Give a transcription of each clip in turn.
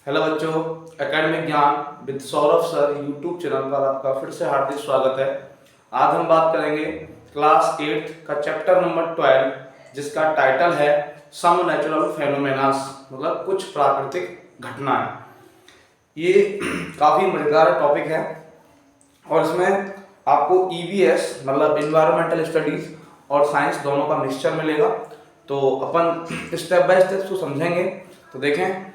Hello बच्चों, academic ज्ञान with Saurabh sir YouTube channel पर आपका फिर से हार्दिक स्वागत है। आज हम बात करेंगे क्लास 8 का चैप्टर नंबर 12 जिसका टाइटल है सम नेचुरल फेनोमेनास, मतलब कुछ प्राकृतिक घटनाएं। ये काफ़ी मज़ेदार टॉपिक है और इसमें आपको ईवीएस मतलब इन्वायरमेंटल स्टडीज़ और साइंस दोनों का मिक्सचर मिलेगा। तो अपन स्टेप बाय स्टेप को समझेंगे। तो देखें,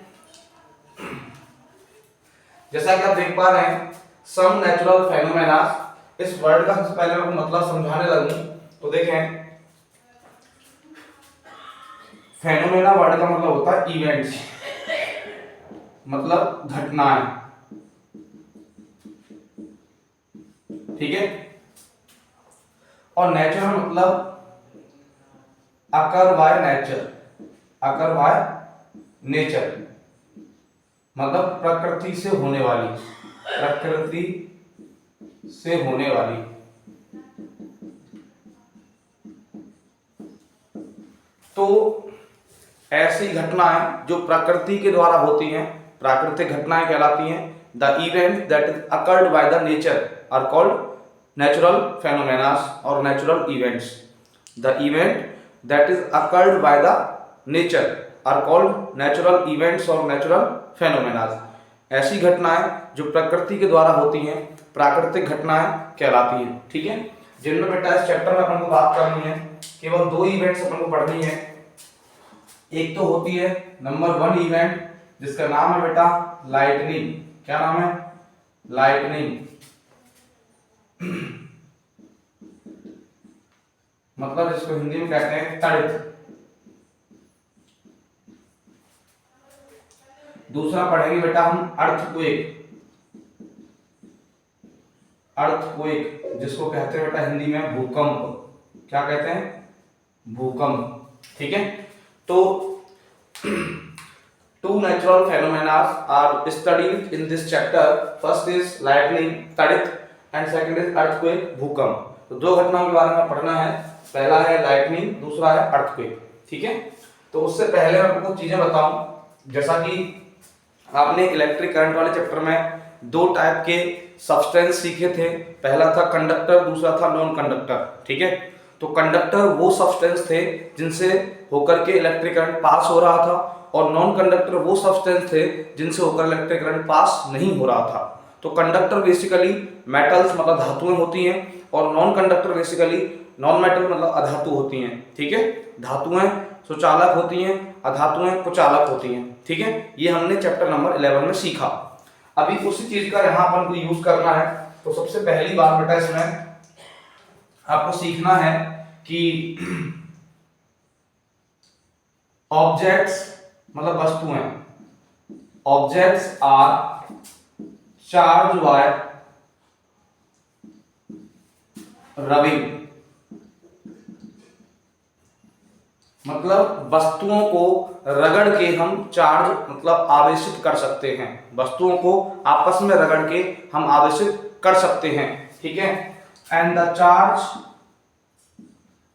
जैसा कि आप देख पा रहे हैं सम नेचुरल फेनोमेनास, इस वर्ड का सबसे पहले मैं मतलब समझाने लगूं तो देखें, फेनोमेना वर्ड का मतलब होता है इवेंट्स, मतलब घटनाएं, ठीक है। और नेचुरल मतलब occur by nature, occur by nature मतलब प्रकृति से होने वाली, प्रकृति से होने वाली। तो ऐसी घटनाएं जो प्रकृति के द्वारा होती हैं प्राकृतिक घटनाएं कहलाती हैं। The event that is occurred by the nature are called natural phenomenas और natural events. The event that is occurred by the nature are called natural events और नेचुरल फेनोमेनास। ऐसी घटनाएं जो प्रकृति के द्वारा होती हैं प्राकृतिक घटनाएं कहलाती हैं, ठीक है। जिनमें बेटा इस चैप्टर में अपन को बात करनी है, केवल दो इवेंट्स अपन को पढ़नी है। एक तो होती है नंबर 1 इवेंट जिसका नाम है बेटा लाइटनिंग। क्या नाम है? लाइटनिंग मतलब जिसको हिंदी में कहते हैं तड़ित। दूसरा पढ़ेंगे बेटा हम अर्थक्वेक, अर्थक्वेक जिसको कहते हैं बेटा हिंदी में भूकंप। क्या कहते हैं? भूकंप, ठीक है। तो two natural phenomenas are studied in this chapter. First is lightning तड़ित एंड सेकंड इज अर्थक्वेक भूकंप। तो दो घटनाओं के बारे में पढ़ना है, पहला है लाइटनिंग, दूसरा है अर्थक्वेक, ठीक है। तो उससे पहले मैं आपको चीजें बताऊं, जैसा कि आपने इलेक्ट्रिक करंट वाले चैप्टर में दो टाइप के सब्सटेंस सीखे थे। पहला था कंडक्टर, दूसरा था नॉन कंडक्टर, ठीक है। तो कंडक्टर वो सब्सटेंस थे जिनसे होकर के इलेक्ट्रिक करंट पास हो रहा था और नॉन कंडक्टर वो सब्सटेंस थे जिनसे होकर इलेक्ट्रिक करंट पास नहीं हो रहा था। तो कंडक्टर बेसिकली मेटल्स मतलब धातुएं होती हैं और non conductor basically non metal मतलब अधातु होती हैं, ठीक है। धातुएं सुचालक होती हैं, अधातुएं कुचालक होती हैं, ठीक है। ये हमने चैप्टर नंबर 11 में सीखा। अभी उसी चीज का यहाँ अपन को यूज करना है। तो सबसे पहली बात बेटा इसमें आपको सीखना है कि ऑब्जेक्ट्स मतलब वस्तुएं, objects are charge by rubbing, मतलब वस्तुओं को रगड़ के हम चार्ज मतलब आवेशित कर सकते हैं। वस्तुओं को आपस में रगड़ के हम आवेशित कर सकते हैं, ठीक है। एंड द चार्ज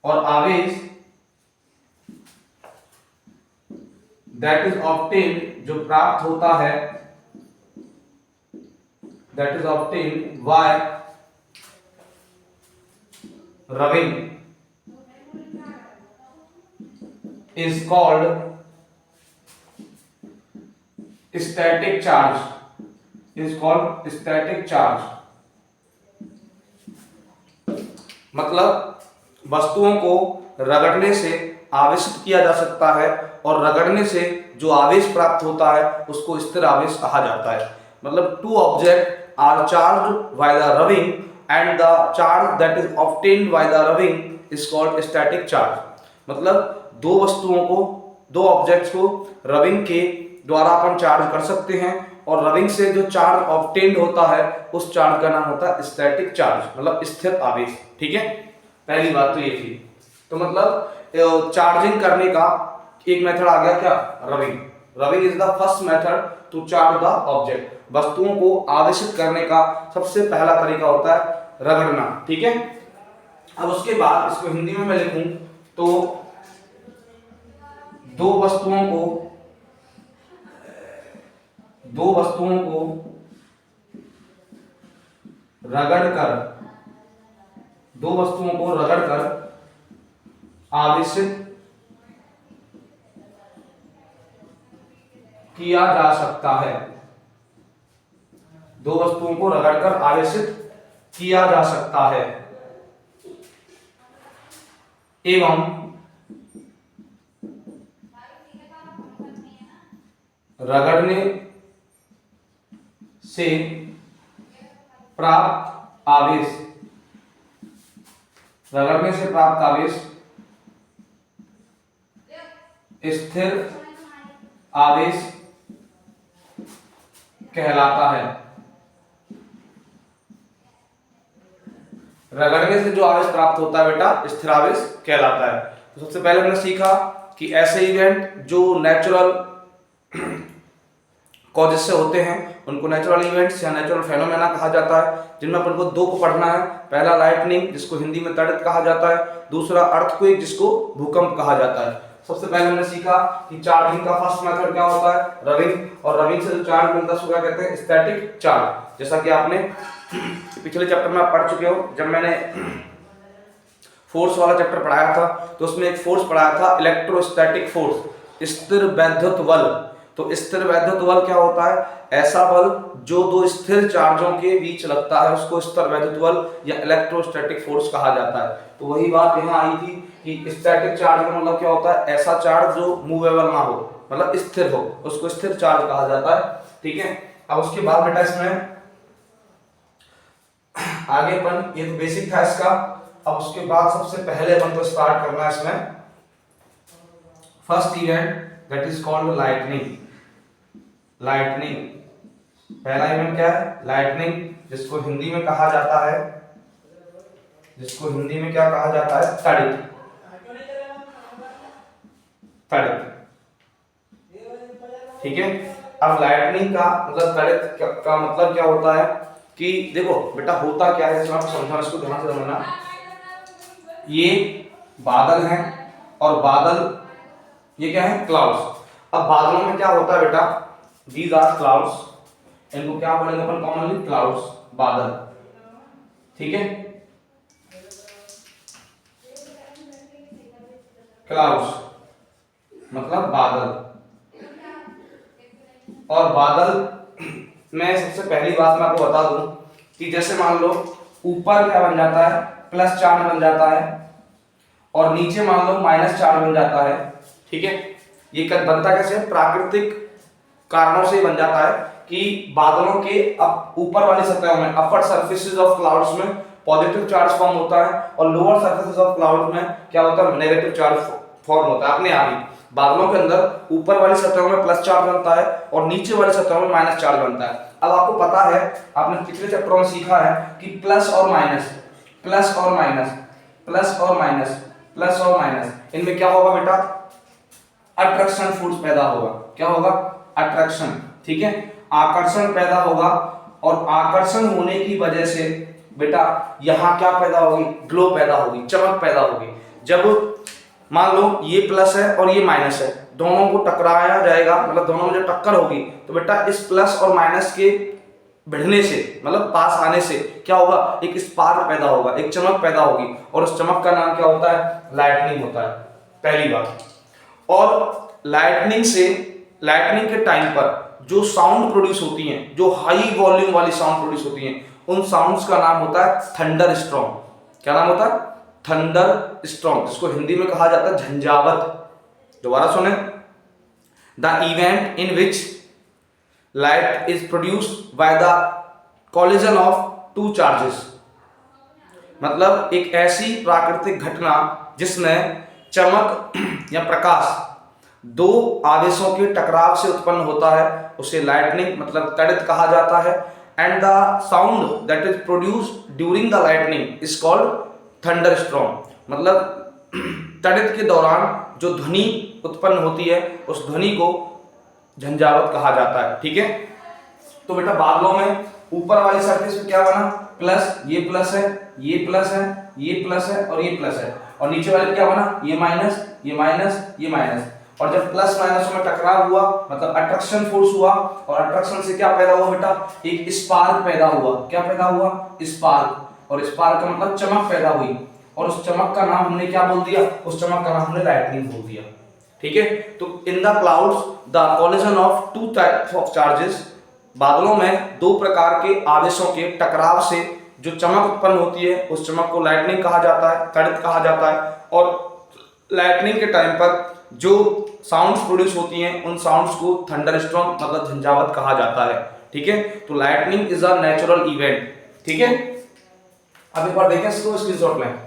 और आवेश दैट इज ऑब्टेन्ड जो प्राप्त होता है, that is obtained bye rubbing is called static charge, is called static charge। मतलब वस्तुओं को रगड़ने से आवेशित किया जा सकता है और रगड़ने से जो आवेश प्राप्त होता है उसको स्थिर आवेश कहा जाता है। मतलब two object are charged by the rubbing and the charge that is obtained by the rubbing is called static charge. मतलब दो वस्तुओं को, दो ऑब्जेक्ट्स को रबिंग के द्वारा अपन चार्ज कर सकते हैं और रबिंग से जो चार्ज ऑब्टेन्ड होता है उस चार्ज का नाम होता है स्टैटिक चार्ज, मतलब स्थिर आवेश, ठीक है। पहली बात तो ये थी। तो मतलब चार्जिंग करने का एक मेथड आ गया, क्या? Rubbing. Rubbing is the first method to charge the object. वस्तुओं को आवेशित करने का सबसे पहला तरीका होता है रगड़ना, ठीक है। अब उसके बाद इसको हिंदी में मैं लिखूं तो दो वस्तुओं को दो वस्तुओं को रगड़कर आवेशित किया जा सकता है। दो वस्तुओं को रगड़कर आवेशित किया जा सकता है एवं रगड़ने से प्राप्त आवेश स्थिर आवेश कहलाता है। रगड़ने से जो आवेश प्राप्त होता है बेटा स्थिर आवेश कहलाता है। तो सबसे पहले हमने सीखा कि ऐसे इवेंट जो नेचुरल कॉजेज से होते हैं उनको नेचुरल इवेंट्स या नेचुरल फेनोमेना कहा जाता है, जिनमें अपन को दो को पढ़ना है। पहला लाइटनिंग जिसको हिंदी में तड़ित कहा जाता है, दूसरा अर्थक्वेक जिसको भूकंप कहा जाता है। सबसे पहले हमने सीखा कि चार्जिंग का फर्स्ट मेथड क्या होता है, रबिंग, और रबिंग से जो चार्ज मिलता है उसको क्या कहते हैं, स्टैटिक चार्ज। जैसा कि आपने पिछले चैप्टर में आप पढ़ चुके हो, जब मैंने फोर्स वाला चैप्टर पढ़ाया था तो उसमें एक फोर्स पढ़ाया था इलेक्ट्रोस्टैटिक फोर्स, स्थिर वैद्युत बल। तो स्थिर वैद्युत बल क्या होता है, ऐसा बल जो दो स्थिर चार्जों के बीच लगता है उसको स्थिर वैद्युत बल या इलेक्ट्रोस्टैटिक फोर्स कहा जाता है। तो वही बात यहाँ आई थी कि स्टैटिक चार्ज का मतलब क्या होता है, ऐसा चार्ज जो मूवेबल ना हो, मतलब स्थिर हो, उसको स्थिर चार्ज कहा जाता है। ठीक है, अब उसके बाद बेटा इसमें आगे अपन, ये तो बेसिक था इसका। अब उसके बाद सबसे पहले अपन को स्टार्ट करना है इसमें first event that is called lightning. Lightning पहला इवेंट क्या है, लाइटनिंग, जिसको हिंदी में कहा जाता है, जिसको हिंदी में क्या कहा जाता है, तड़ित। तड़ित, ठीक है। अब लाइटनिंग का मतलब तड़ित का मतलब क्या होता है कि देखो बेटा होता क्या है, इसमें समझना, इसको ध्यान से समझना। ये बादल हैं और बादल ये क्या है, क्लाउड्स। अब बादलों में क्या होता है बेटा, दीज आर क्लाउड्स, इनको क्या बोलेंगे अपन कॉमनली, क्लाउड्स, बादल। ठीक है, क्लाउड्स मतलब बादल। और बादल में सबसे पहली बात मैं आपको बता दूं कि जैसे मान लो ऊपर क्या बन जाता है, प्लस चार्ज बन जाता है, और नीचे मान लो माइनस चार्ज बन जाता है। ठीक है, ये बनता कैसे, प्राकृतिक कारणों से बन जाता है कि बादलों के ऊपर वाली सतहों में, अपर सरफेसेस ऑफ क्लाउड्स में पॉजिटिव चार्ज फॉर्म होता है, और लोअर सरफेसेस ऑफ क्लाउड में क्या होता है, नेगेटिव चार्ज फॉर्म होता है अपने आप ही। बादलों के अंदर ऊपर वाली सतहों में प्लस चार्ज बनता है और नीचे वाली सतहों में माइनस चार्ज बनता है। अब आपको पता है, आपने पिछले चैप्टरों में सीखा है कि प्लस और माइनस, प्लस और माइनस, प्लस और माइनस, प्लस और माइनस, इनमें क्या होगा बेटा, अट्रैक्शन फोर्स पैदा होगा। क्या होगा, अट्रैक्शन। ठीक है, आकर्षण पैदा होगा, और आकर्षण होने की वजह से बेटा यहां क्या पैदा होगी, ग्लो पैदा होगी, चमक पैदा होगी। जब मान लो ये प्लस है और ये माइनस है, दोनों को टकराया जाएगा, मतलब दोनों में जब टक्कर होगी तो बेटा इस प्लस और माइनस के भिड़ने से, मतलब पास आने से क्या होगा, एक स्पार्क पैदा होगा, एक चमक पैदा होगी, और उस चमक का नाम क्या होता है, लाइटनिंग होता है, पहली बात। और लाइटनिंग के टाइम पर जो साउंड प्रोड्यूस होती हैं, जो हाई वॉल्यूम वाली साउंड प्रोड्यूस होती हैं, उन साउंड्स का नाम होता है थंडर स्टॉर्म। क्या नाम होता है, थंडर स्टॉर्म, जिसको हिंदी में कहा जाता है झंझावत। दोबारा सुने, the event in which light is produced by the collision of two charges, मतलब एक ऐसी प्राकृतिक घटना जिसमें चमक या प्रकाश दो आवेशों के टकराव से उत्पन्न होता है, उसे लाइटनिंग मतलब तड़ित कहा जाता है। And the sound that is produced during the lightning is called thunderstorm, मतलब तड़ित के दौरान जो ध्वनि उत्पन्न होती है उस ध्वनि को झंझावत कहा जाता है। ठीक है, तो बेटा बादलों में ऊपर वाली सरफेस पे क्या बना, प्लस, ये प्लस है, ये प्लस है, ये प्लस है और ये प्लस है, और नीचे वाले क्या बना, ये माइनस, ये माइनस, ये माइनस, और जब प्लस माइनस में टकराव हुआ मतलब अट्रैक्शन फोर्स हुआ, और अट्रैक्शन से क्या पैदा हुआ बेटा, एक स्पार्क पैदा हुआ। क्या पैदा हुआ, स्पार्क। और स्पार्क का मतलब चमक पैदा हुई, और उस चमक का नाम हमने क्या बोल दिया, उस चमक का नाम हमने लाइटनिंग बोल दिया। ठीक है, तो in the clouds the collision of two types of charges, बादलों में दो प्रकार के आवेशों के टकराव से जो चमक उत्पन्न होती है उस चमक को लाइटनिंग कहा जाता है, तड़ित कहा जाता है। और लाइटनिंग के टाइम पर जो साउंड्स प्रोड्यूस होती हैं उन साउंड्स को थंडरस्टॉर्म मतलब झंझावत कहा जाता है। ठीक है, तो lightning is a natural event. ठीक है, अब एक बार देखें इसको स्क्रीनशॉट में।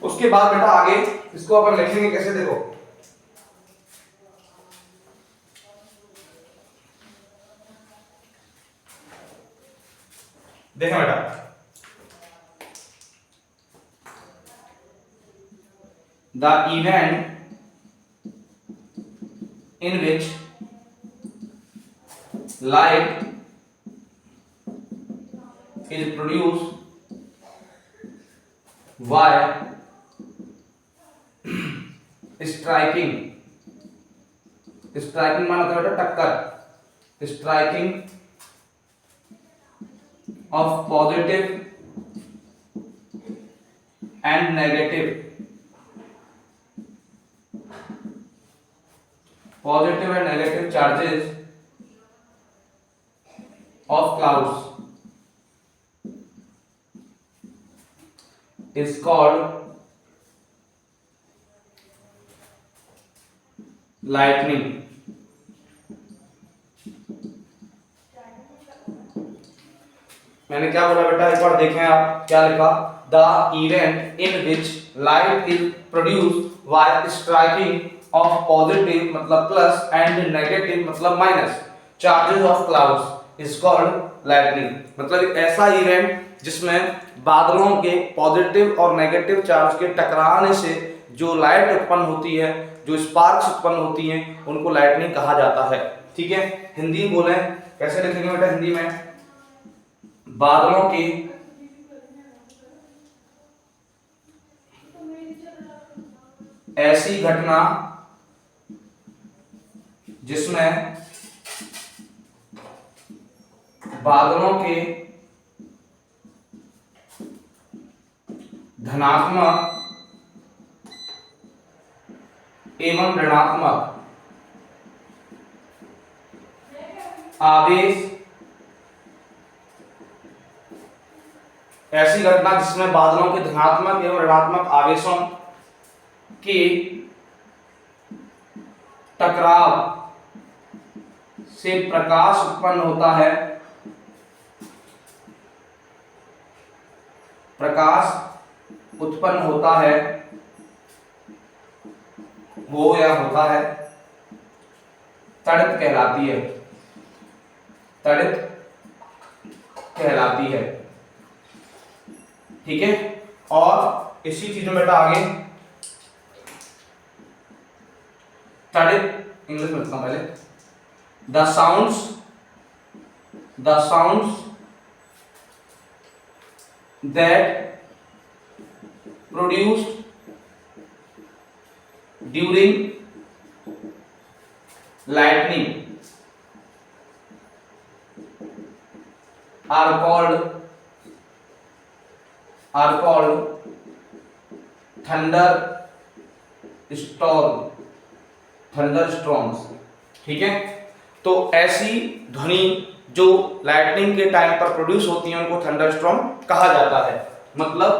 उसके बाद बेटा आगे इसको अपन लिखेंगे कैसे, देखो देखो बेटा, the event in which light is produced by striking, striking माना था बेटा टक्कर, striking off positive and negative, positive and negative charges of clouds is called lightning। मैंने क्या बोला बेटा, एक बार देखें आप, क्या लिखा, the event in which light is produced by striking off positive मतलब प्लस एंड नेगेटिव मतलब minus charges of clouds is called lightning. मतलब एक ऐसा इवेंट जिसमें बादलों के पॉजिटिव और नेगेटिव चार्ज के टकराने से जो लाइट उत्पन्न होती है, जो स्पार्क्स उत्पन्न होती हैं, उनको लाइटनिंग कहा जाता है। ठीक है, हिंदी में बोले कैसे लिखेंगे बेटा, हिंदी में बादलों की ऐसी घटना जिसमें बादलों के धनात्मक एवं ऋणात्मक आवेश, ऐसी घटना जिसमें बादलों के धनात्मक एवं ऋणात्मक आवेशों के टकराव से प्रकाश उत्पन्न होता है, प्रकाश उत्पन्न होता है, हो या होता है, तड़ित कहलाती है, तड़ित कहलाती है। ठीक है, और इसी चीज में बेटा आगे तड़ित इंग्लिश में लिखता हूं पहले, the sounds that produced during lightning are called thunderstorms। ठीक है, तो ऐसी ध्वनि जो लाइटनिंग के टाइम पर प्रोड्यूस होती हैं उनको थंडरस्टॉर्म कहा जाता है। मतलब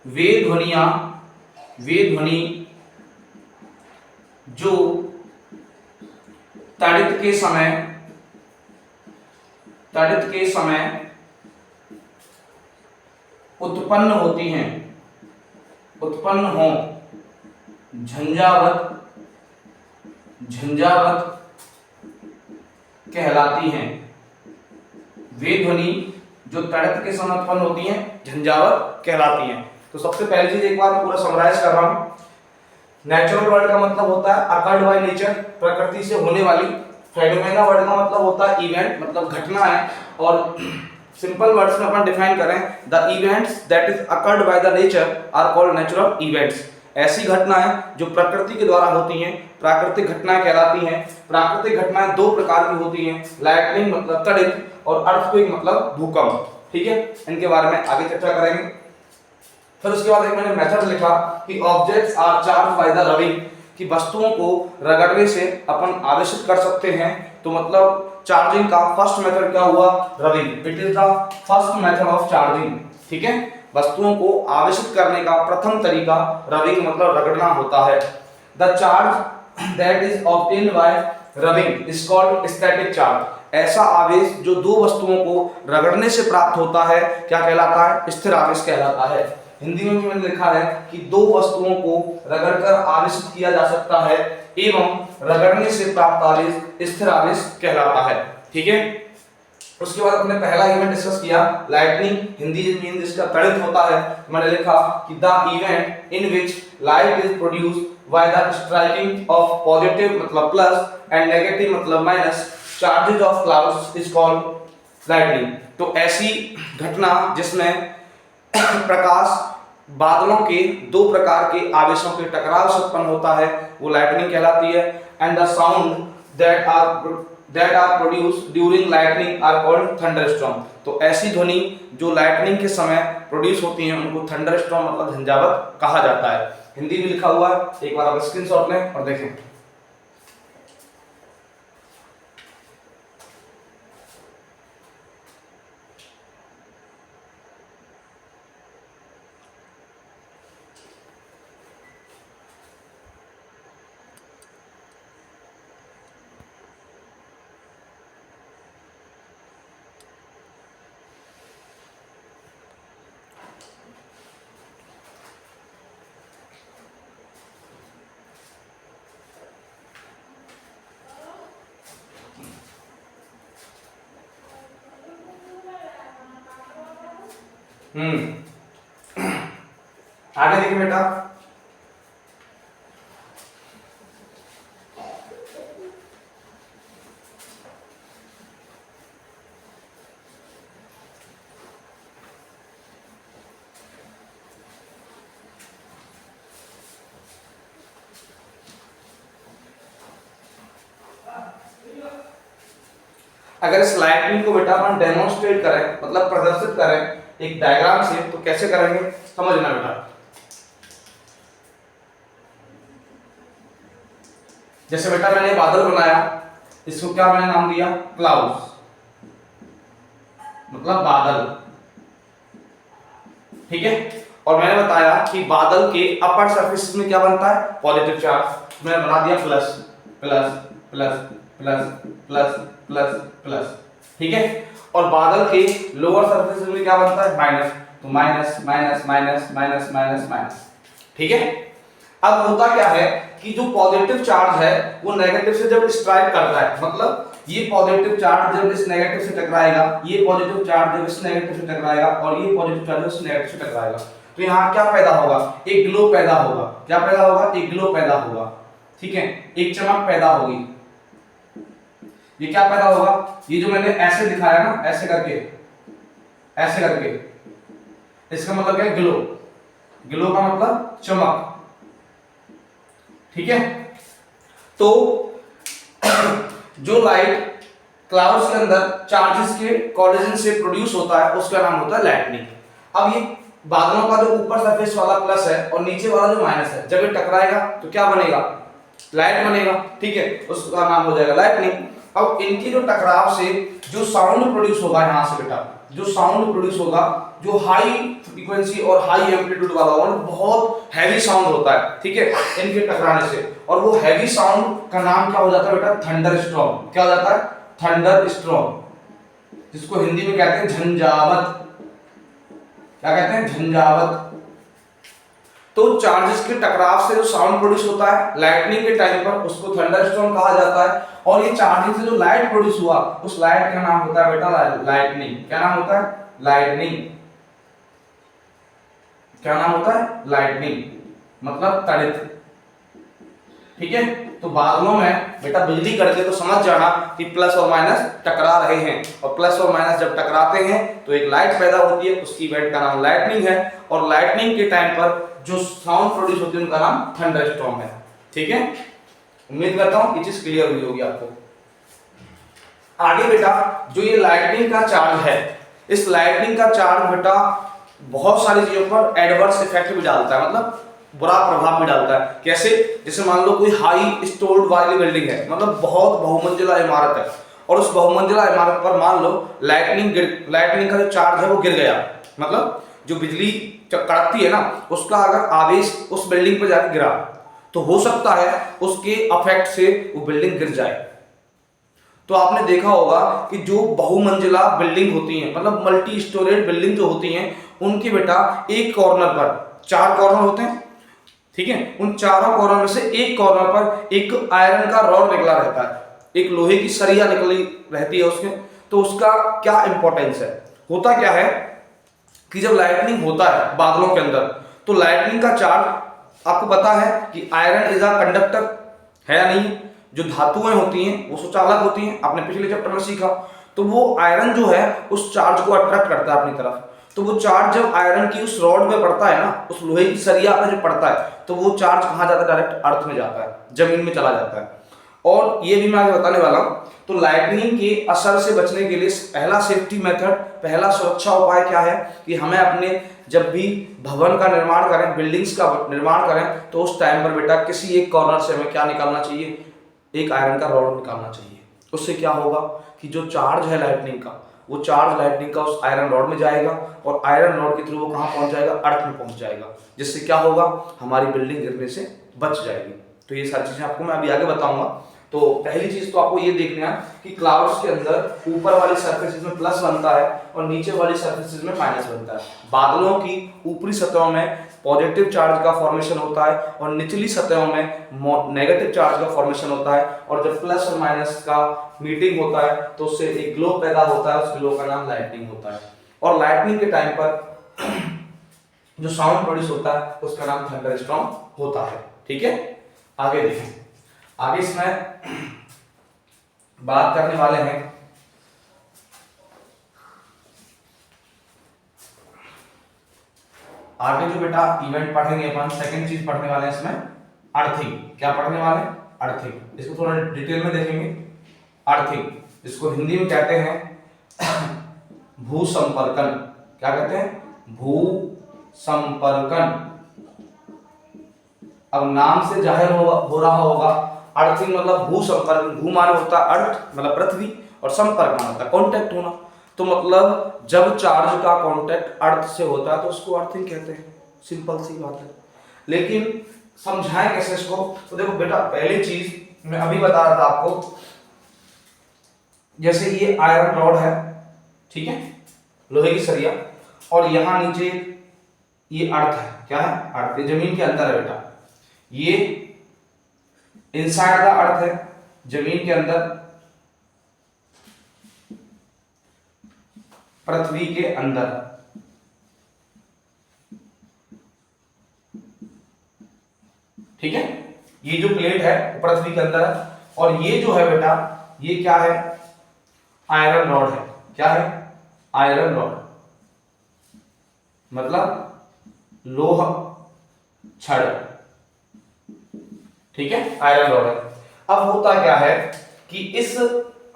वे ध्वनि जो तड़ित के समय उत्पन्न होती हैं, उत्पन्न हो झंझावत कहलाती हैं। वे ध्वनि जो तड़ित के समय उत्पन्न होती हैं झंझावत कहलाती हैं। तो सबसे पहली चीज एक बार मैं पूरा समराइज कर रहा हूँ। नेचुरल वर्ड का मतलब होता है अकर्ड बाय नेचर, प्रकृति से होने वाली। फेनोमेना वर्ड का मतलब होता है इवेंट, मतलब घटना है। और सिंपल वर्ड्स में अपन डिफाइन करें, the events that is occurred by the nature are called natural events. ऐसी घटनाएं जो प्रकृति के द्वारा होती हैं प्राकृतिक घटनाएं कहलाती हैं। प्राकृतिक घटनाएं दो प्रकार की होती हैं, लाइटनिंग मतलब तड़ित और अर्थक्वेक मतलब भूकंप। ठीक है, इनके बारे में आगे चर्चा करेंगे। फिर उसके बाद एक मैंने मेथड लिखा कि objects are charge by the rubbing, कि वस्तुओं को रगड़ने से अपन आवेशित कर सकते हैं। तो मतलब चार्जिंग का फर्स्ट मेथड क्या हुआ, rubbing. It is the first method of charging. ठीक है, वस्तुओं को आवेशित करने का प्रथम तरीका रबिंग मतलब रगड़ना होता है। The charge that is obtained bye rubbing is called static charge. ऐसा आवेश जो दो वस्तुओं को रगड़ने से प्राप्त होता है क्या कहलाता है, स्थिर आवेश कहलाता है। हिंदी में भी मैंने लिखा है कि दो वस्तुओं को रगड़कर आवेशित किया जा सकता है एवं रगड़ने से प्राप्त आवेश स्थिर आवेश कहलाता है। ठीक है, उसके बाद अपने पहला इवेंट डिस्कस किया लाइटनिंग, हिंदी मीन जिसका तड़ित होता है। मैंने लिखा कि the event in which light is produced by the striking off positive मतलब प्लस एंड नेगेटिव मतलब minus charges of clouds is called lightning. तो ऐसी घटना जिसमें प्रकाश बादलों के दो प्रकार के आवेशों के टकराव से उत्पन्न होता है वो लाइटनिंग कहलाती है। And the sound that are produced during lightning are called thunderstorm. तो ऐसी ध्वनि जो लाइटनिंग के समय प्रोड्यूस होती हैं उनको थंडरस्टॉर्म मतलब झंझावत कहा जाता है। हिंदी में लिखा हुआ है, एक बार आप स्क्रीनशॉट लें और देखें। आगे देखिए बेटा, अगर इस लाइटनिंग को बेटा अपन डेमोन्स्ट्रेट करें मतलब प्रदर्शित करें एक डायग्राम से तो कैसे करेंगे समझना बेटा। जैसे बेटा मैंने बादल बनाया, इसको क्या मैंने नाम दिया, क्लाउड्स मतलब बादल। ठीक है, और मैंने बताया कि बादल के अपर सरफेस में क्या बनता है, पॉजिटिव चार्ज। मैंने बना दिया plus plus plus plus plus plus plus. ठीक है, और बादल के लोअर सरफेस में क्या बनता है, माइनस। तो minus minus minus minus minus minus. ठीक है, अब होता क्या है कि जो पॉजिटिव चार्ज है वो नेगेटिव से जब स्ट्राइक करता है, मतलब ये पॉजिटिव चार्ज जब इस नेगेटिव से टकराएगा, ये पॉजिटिव चार्ज जब इस नेगेटिव से टकराएगा और ये पॉजिटिव चार्ज इस नेगेटिव से टकराएगा, तो यहाँ क्या पैदा होगा, एक ग्लो पैदा होगा। क्या पैदा होगा, एक ग्लो पैदा होगा। ठीक है, एक चमक पैदा होगी। ये क्या पैदा होगा, ये जो मैंने ऐसे दिखाया ना, ऐसे करके ऐसे करके, इसका मतलब क्या है, ग्लो। ग्लो का मतलब चमक। ठीक है, तो जो लाइट क्लाउड्स के अंदर चार्जेस के कोलिजन से प्रोड्यूस होता है उसका नाम होता है लाइटनिंग। अब ये बादलों का जो ऊपर सरफेस वाला प्लस है और नीचे वाला जो माइनस है, जब ये टकराएगा तो क्या बनेगा, लाइट बनेगा। ठीक है, उसका नाम हो जाएगा लाइटनिंग। अब इनकी जो टकराव से जो साउंड प्रोड्यूस होगा, यहां से बेटा जो साउंड प्रोड्यूस होगा, जो हाई फ्रीक्वेंसी और हाई एम्पलीट्यूड वाला होगा, बहुत हैवी साउंड होता है। ठीक है, इनके टकराने से, और वो हैवी साउंड का नाम क्या हो जाता है बेटा, थंडर स्टॉर्म। क्या हो जाता है, थंडर स्टॉर्म, जिसको हिंदी में कहते हैं झंझावत। क्या कहते हैं, झंझावत। तो चार्जेस के टकराव से जो साउंड प्रोड्यूस होता है लाइटनिंग के टाइम पर, उसको थंडरस्टॉर्म कहा जाता है। और ये चार्जिंग से जो लाइट प्रोड्यूस हुआ उस लाइट का नाम होता है बेटा लाइटनिंग। क्या नाम होता है, लाइटनिंग। क्या नाम होता है? लाइटनिंग, मतलब तड़ित। ठीक है, तो बादलों में बेटा बिजली कड़के तो समझ जाना कि प्लस और माइनस टकरा रहे हैं, और प्लस और माइनस जब टकराते हैं तो एक लाइट पैदा होती है, उसकी इवेंट का नाम लाइटनिंग है, और लाइटनिंग के टाइम पर जो साउंड प्रोड्यूस होती है उनका नाम थंडरस्टॉर्म है। ठीक है, उम्मीद करता हूं ये चीज क्लियर हुई होगी आपको। आगे बेटा जो ये लाइटनिंग का चार्ज है, इस लाइटनिंग का चार्ज बेटा बहुत सारी चीजों पर एडवर्स इफेक्ट भी डालता है, मतलब बुरा प्रभाव भी डालता है। कैसे? जैसे मान लो कोई हाई स्टोर्ड वाली बिल्डिंग है, मतलब बहुत बहुमंजिला इमारत है, और उस बहुमंजिला इमारत पर मान लो लाइटनिंग का जो चार्ज है वो गिर गया, मतलब जो बिजली कड़कती है ना उसका अगर आवेश उस बिल्डिंग पर जाकर गिरा तो हो सकता है उसके अफेक्ट से वो बिल्डिंग गिर जाए। तो आपने देखा होगा कि जो बहुमंजिला बिल्डिंग होती हैं, मतलब मल्टी स्टोरेज बिल्डिंग जो होती हैं, उनके बेटा एक कॉर्नर पर 4 कॉर्नर होते हैं। ठीक है, उन चारों कॉर्नर में से एक कॉर्नर पर एक आयरन का रॉड निकला रहता है, एक लोहे की सरिया निकली रहती है उसमें। तो उसका क्या इंपॉर्टेंस है? होता क्या है कि जब लाइटनिंग होता है बादलों के अंदर, तो लाइटनिंग का चार्ज आपको पता है कि आयरन इज अ कंडक्टर है या नहीं? जो धातुएं होती हैं वो सुचालक होती हैं, आपने पिछले चैप्टर में सीखा। तो वो आयरन जो है उस चार्ज को अट्रैक्ट करता है अपनी तरफ। तो वो चार्ज जब आयरन की उस रॉड पे पड़ता है ना, उस लोहे की सरिया पे जो पड़ता है, तो वो चार्ज कहाँ जाता है? डायरेक्ट अर्थ में जाता है, जमीन में चला जाता है। और ये भी मैं आगे बताने वाला हूं। तो लाइटनिंग के असर से बचने के लिए पहला सेफ्टी मेथड, पहला सुरक्षा उपाय क्या है कि हमें अपने जब भी भवन का निर्माण करें, बिल्डिंग्स का निर्माण करें, तो उस टाइम पर बेटा किसी एक कॉर्नर से हमें क्या निकालना चाहिए? एक आयरन का रॉड निकालना चाहिए। उससे क्या होगा कि जो चार्ज है लाइटनिंग का, वो चार्ज लाइटनिंग का उस आयरन रॉड में जाएगा, और आयरन रॉड के थ्रू वो कहाँ पहुंच जाएगा? अर्थ में पहुंच जाएगा, जिससे क्या होगा? हमारी बिल्डिंग गिरने से बच जाएगी। तो ये सारी चीजें आपको मैं अभी आगे बताऊंगा। तो पहली चीज तो आपको ये देखना है कि क्लाउड्स के अंदर ऊपर वाली सरफेसेस में प्लस बनता है और नीचे वाली सरफेसेस में माइनस बनता है। बादलों की ऊपरी सतहों में पॉजिटिव चार्ज का फॉर्मेशन होता है और निचली सतहों में नेगेटिव चार्ज का फॉर्मेशन होता है, और जब प्लस और माइनस का मीटिंग होता है तो उससे एक ग्लो पैदा होता है, उस ग्लो का नाम लाइटनिंग होता है। और लाइटनिंग के टाइम पर जो साउंड प्रोड्यूस होता है उसका नाम थंडरस्टॉर्म होता है। ठीक है, आगे देखें। आगे इसमें बात करने वाले हैं आगे जो बेटा इवेंट पढ़ेंगे अपन, सेकंड चीज पढ़ने वाले हैं इसमें अर्थिंग। क्या पढ़ने वाले हैं? अर्थिंग। इसको थोड़ा डिटेल में देखेंगे। अर्थिंग, इसको हिंदी में कहते हैं भूसंपर्कन। क्या कहते हैं? भूसंपर्कन। अब नाम से जाहिर हो रहा होगा, अर्थिंग मतलब भूसंपर्क। भू माने होता है अर्थ, मतलब पृथ्वी, और संपर्क माने होता है कांटेक्ट होना। तो मतलब जब चार्ज का कांटेक्ट अर्थ से होता है तो उसको अर्थिंग कहते हैं। सिंपल सी बात है, लेकिन समझाएं कैसे इसको? तो देखो बेटा, पहली चीज मैं अभी बता रहा था आपको, जैसे ये आयरन रॉड है, ठीक है, लोहे की सरिया, और यहां नीचे ये अर्थ है। क्या है? अर्थ। जमीन के अंदर है बेटा, ये इनसाइड द अर्थ है, जमीन के अंदर, पृथ्वी के अंदर। ठीक है, ये जो प्लेट है वो पृथ्वी के अंदर है, और ये जो है बेटा, ये क्या है? आयरन रॉड है। क्या है? आयरन रॉड, मतलब लोह छड़। ठीक है, आयरन रॉड है। अब होता क्या है कि इस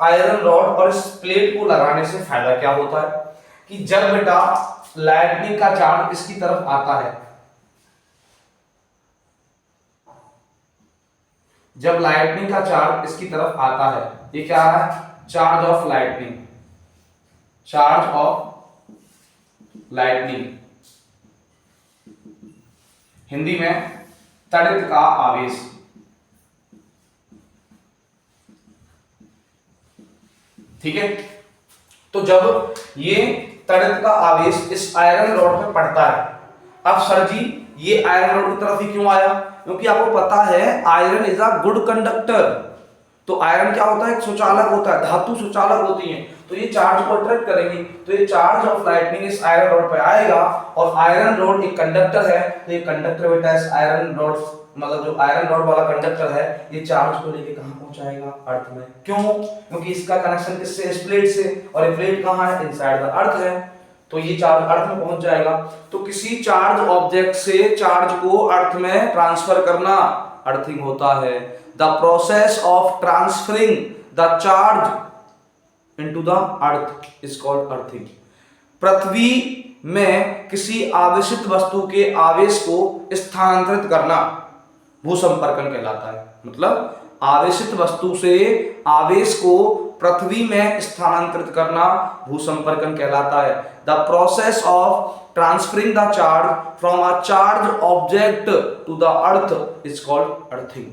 आयरन रॉड और इस प्लेट को लगाने से फायदा क्या होता है कि जब बेटा लाइटनिंग का चार्ज इसकी तरफ आता है, जब लाइटनिंग का चार्ज इसकी तरफ आता है, ये क्या है? Charge of lightning. Charge of lightning, Hindi में तड़ित का आवेश। ठीक है, तो जब ये तड़ित का आवेश इस आयरन रॉड पे पड़ता है, अब सर जी ये आयरन रॉड की तरफ ही क्यों आया? क्योंकि आपको पता है iron is a good conductor. तो आयरन क्या होता है? एक सुचालक होता है, धातु सुचालक होती है। तो तो ये चार्ज को अट्रैक्ट करेंगी, तो ये चार्ज ऑफ लाइटनिंग इस आयरन रॉड पे आएगा, और आयरन रॉड एक कंडक्टर है, तो ये कंडक्टर बेटा इस आयरन रॉड, मतलब जो आयरन रॉड वाला कंडक्टर है, ये चार्ज को लेके कहां पहुंचाएगा, अर्थ में। क्यों? क्योंकि इसका कनेक्शन किससे, इस प्लेट से, और ये प्लेट कहां है, इनसाइड द अर्थ है, तो ये चार्ज अर्थ में पहुंच जाएगा। तो किसी चार्ज ऑब्जेक्ट से चार्ज को अर्थ में ट्रांसफर करना अर्थिंग होता है। The process of transferring the charge into the earth is called earthing. पृथ्वी में किसी आवेशित वस्तु के आवेश को स्थानांतरित करना भूसंपर्कन कहलाता है। मतलब आवेशित वस्तु से आवेश को पृथ्वी में स्थानांतरित करना भूसंपर्कन कहलाता है। The process of transferring the charge from a charge object to the earth is called earthing.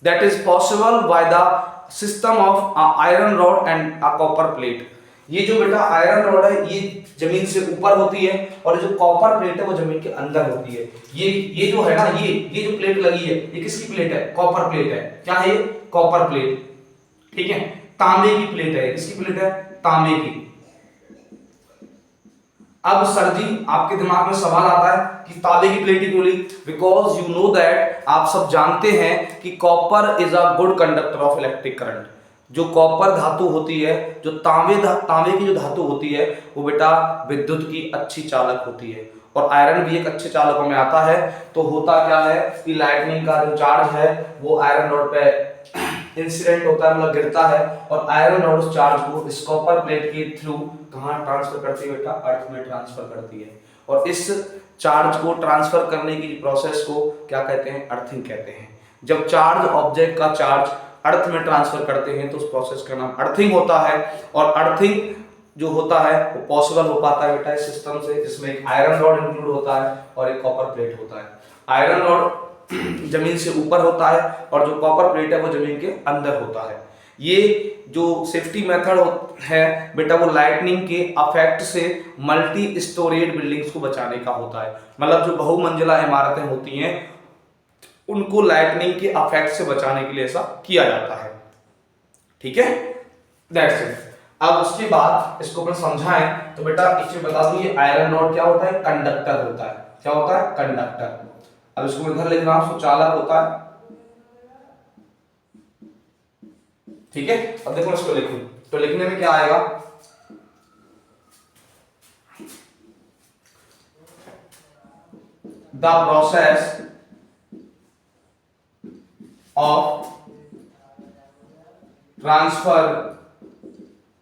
That is possible by the system of iron rod and a copper plate. ये जो बेटा आयरन रॉड है ये जमीन से ऊपर होती है, और जो कॉपर प्लेट है वो जमीन के अंदर होती है। ये जो है ना, ये जो प्लेट लगी है, ये किसकी प्लेट है, कॉपर प्लेट है। क्या है ये, कॉपर प्लेट, ठीक है, तांबे की प्लेट है। किसकी प्लेट है, तांबे की। अब सर जी आपके दिमाग में सवाल आता है कि तांबे की प्लेट ही क्यों ली, बिकॉज यू नो दैट, आप सब जानते हैं कि copper is a good conductor of electric current. जो कॉपर धातु होती है, जो तांबे की जो धातु होती है, वो बेटा विद्युत की अच्छी चालक होती है, और आयरन भी एक अच्छे चालकों में आता है। तो होता क्या है कि लाइटनिंग का जो चार्ज है वो आयरन रॉड पे इंसिडेंट होता है, मतलब गिरता है, और आयरन रॉड उस चार्ज को इस कॉपर प्लेट के थ्रू कहां ट्रांसफर करती है बेटा, अर्थ में ट्रांसफर करती है। और इस चार्ज को ट्रांसफर करने की प्रोसेस को क्या कहते हैं, अर्थिंग कहते हैं। जब चार्ज ऑब्जेक्ट का चार्ज अर्थ में ट्रांसफर करते हैं तो उस प्रोसेस का नाम अर्थिंग होता है। और अर्थिंग जो होता है वो पॉसिबल हो पाता है बेटा इस सिस्टम से, जिसमें एक आयरन रॉड इंक्लूड होता है और एक कॉपर प्लेट होता है। आयरन रॉड जमीन से ऊपर होता है, और जो कॉपर प्लेट है वो जमीन के अंदर होता है। ये जो सेफ्टी मेथड है बेटा, वो लाइटनिंग के अफेक्ट से मल्टी स्टोरेड बिल्डिंग्स को बचाने का होता है। मतलब जो बहुमंजिला इमारतें होती हैं उनको लाइटनिंग के अफेक्ट से बचाने के लिए ऐसा किया जाता है, ठीक है, दैट्स इट। अब उसके बाद इसको अपन समझाएं तो बेटा इसमें बता दूं, ये आयरन रॉड क्या होता है, कंडक्टर होता है। क्या होता है, कंडक्टर। अब इसको इधर लिख रहा हूं, सुचालक होता है, ठीक है। अब देखो इसको लिखूं तो लिखने में क्या आएगा, the process of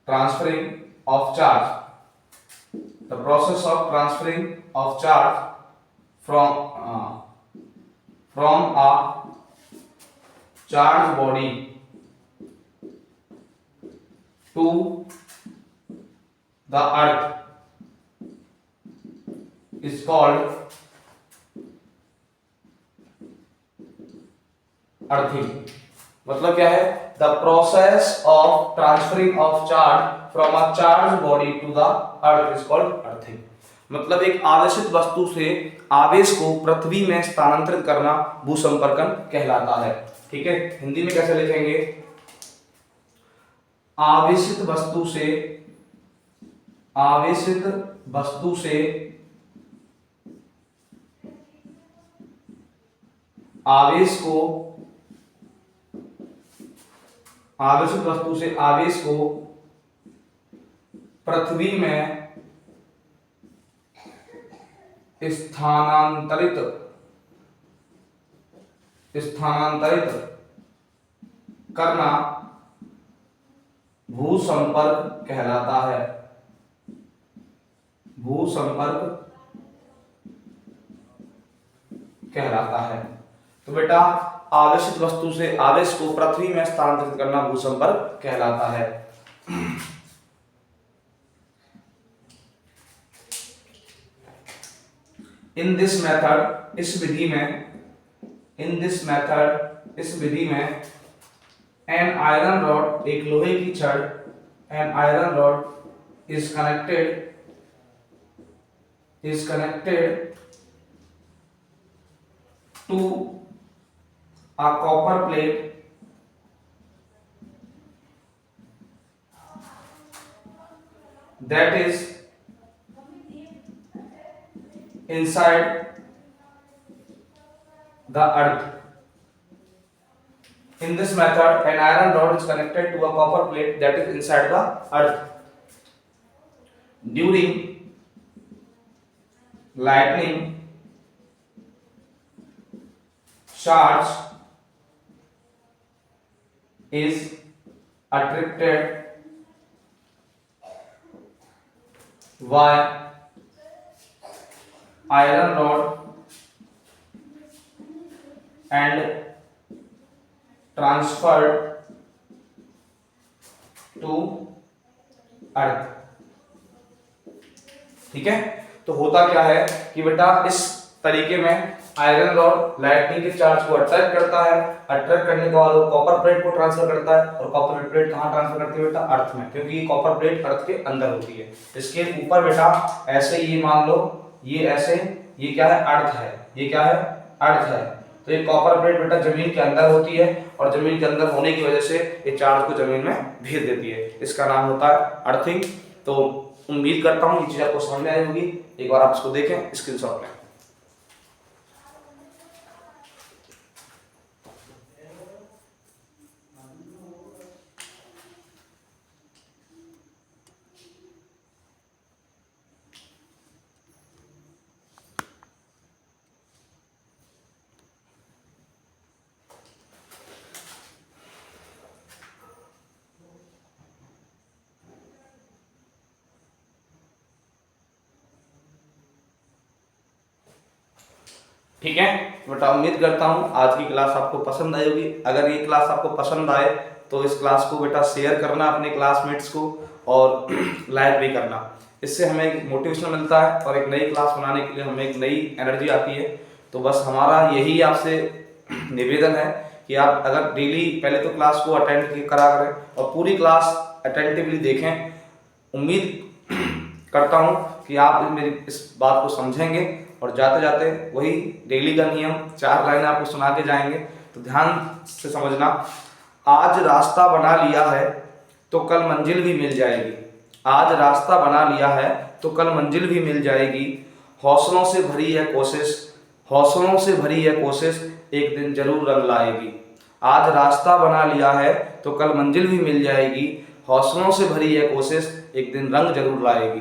transferring of charge, the process of transferring of charge from a charged body to the earth is called earthing. मतलब क्या है, the process of transferring of charge from a charge body to the earth is called earthing. मतलब एक आवेशित वस्तु से आवेश को पृथ्वी में स्थानांतरित करना भूसंपर्कन कहलाता है, ठीक है। हिंदी में कैसे लिखेंगे, आवेशित वस्तु से आवेशित वस्तु से आवेश को पृथ्वी में स्थानांतरित करना भूसंपर्क कहलाता है। तो बेटा आवेशित वस्तु से आवेश को पृथ्वी में स्थानांतरित करना भूसंपर्क कहलाता है। इन दिस मेथड, इस विधि में एन आयरन रॉड, एक लोहे की छड़, an iron rod is connected to a copper plate that is inside the earth. In this method, an iron rod is connected to a copper plate that is inside the earth. During lightning charge is attracted by iron rod and transferred to अर्थ। ठीक है, तो होता क्या है कि बेटा इस तरीके में आयरन रॉड लाइटनिंग के चार्ज को अट्रैक्ट करता है, अट्रैक्ट करने के बाद वो कॉपर प्लेट को ट्रांसफर करता है, और कॉपर प्लेट कहाँ ट्रांसफर करती है बेटा? अर्थ में, क्योंकि ये कॉपर प्लेट अर्थ के अंदर होती है। इसके ऊपर बेटा ऐसे ये मान लो ये ऐसे, ये क्या है? अर्थ है। ये क्या है? अर्थ है। तो ये कॉपर प्लेट बेटा जमीन के अंदर होती है, और जमीन के अंदर होने की वजह से ये चार्ज को जमीन में भेज देती है। इसका नाम होता है अर्थिंग। तो उम्मीद करता हूँ ये चीज आपको समझ में आई होगी। एक बार आप इसको देखें स्क्रीनशॉट में। ठीक है बेटा, उम्मीद करता हूँ आज की क्लास आपको पसंद आई होगी। अगर ये क्लास आपको पसंद आए तो इस क्लास को बेटा शेयर करना अपने क्लासमेट्स को, और लाइक भी करना। इससे हमें एक मोटिवेशन मिलता है और एक नई क्लास बनाने के लिए हमें एक नई एनर्जी आती है। तो बस हमारा यही आपसे निवेदन है कि आप अगर डेली पहले तो क्लास को अटेंड करा करें और पूरी क्लास अटेंटिवली देखें। उम्मीद करता हूँ कि आप मेरी इस बात को समझेंगे, और जाते जाते वही डेली का नियम 4 लाइन आपको सुना के जाएंगे। तो ध्यान से समझना। आज रास्ता बना लिया है तो कल मंजिल भी मिल जाएगी। आज रास्ता बना लिया है तो कल मंजिल भी मिल जाएगी। हौसलों से भरी है कोशिश, हौसलों से भरी है कोशिश, एक दिन जरूर रंग लाएगी। आज रास्ता बना लिया है तो कल मंजिल भी मिल जाएगी। हौसलों से भरी है कोशिश, एक दिन रंग जरूर लाएगी।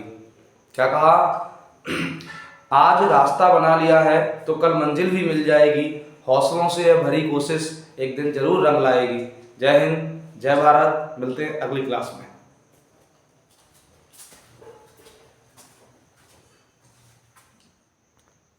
क्या कहा? आज रास्ता बना लिया है तो कल मंजिल भी मिल जाएगी। हौसलों से भरी कोशिश एक दिन जरूर रंग लाएगी। जय हिंद, जय भारत। मिलते हैं अगली क्लास में।